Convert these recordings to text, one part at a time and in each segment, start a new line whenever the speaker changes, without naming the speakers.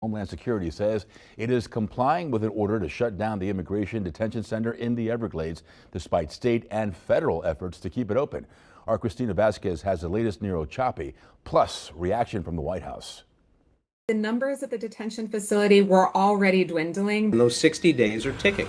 Homeland Security says it is complying with an order to shut down the immigration detention center in the Everglades, despite state and federal efforts to keep it open. Our Christina Vasquez has the latest Nero Choppy, plus reaction from the White House.
The numbers at the detention facility were already dwindling.
Those 60 days are ticking.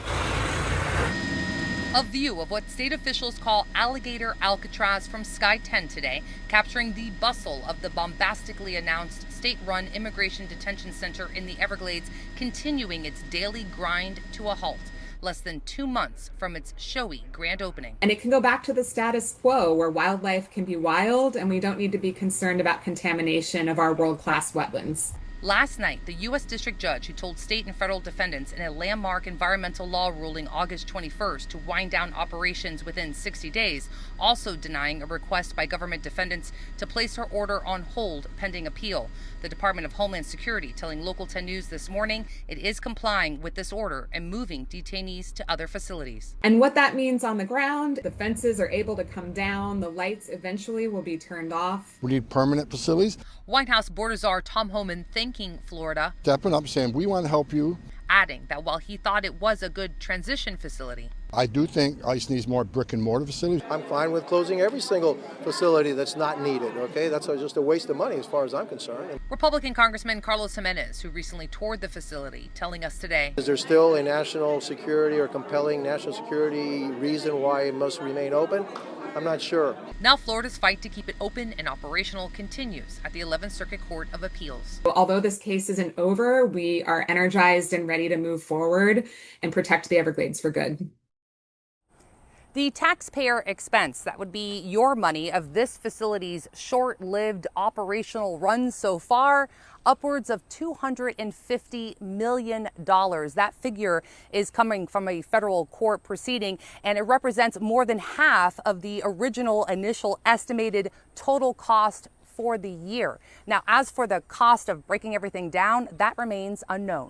A view of what state officials call Alligator Alcatraz from Sky 10 today, capturing the bustle of the bombastically announced state-run immigration detention center in the Everglades, continuing its daily grind to a halt, less than 2 months from its showy grand opening.
And it can go back to the status quo where wildlife can be wild and we don't need to be concerned about contamination of our world-class wetlands.
Last night, the U.S. District Judge who told state and federal defendants in a landmark environmental law ruling August 21st to wind down operations within 60 days, also denying a request by government defendants to place her order on hold pending appeal. The Department of Homeland Security telling Local 10 News this morning it is complying with this order and moving detainees to other facilities.
And what that means on the ground, the fences are able to come down, the lights eventually will be turned off.
We need permanent facilities.
White House Border Czar Tom Homan thanking Florida,
Stepping up saying we want to help you.
adding that while he thought it was a good transition facility,
I do think ICE needs more brick and mortar facilities.
I'm fine with closing every single facility that's not needed, okay? That's just a waste of money as far as I'm concerned.
Republican Congressman Carlos Jimenez, who recently toured the facility, telling us today,
Is there still a national security or compelling national security reason why it must remain open? I'm not sure.
now Florida's fight to keep it open and operational continues at the 11th Circuit Court of Appeals.
Although this case isn't over, we are energized and ready to move forward and protect the Everglades for good.
The taxpayer expense, that would be your money, of this facility's short-lived operational run so far, upwards of $250 million. That figure is coming from a federal court proceeding, and it represents more than half of the original initial estimated total cost for the year. Now, as for the cost of breaking everything down, that remains unknown.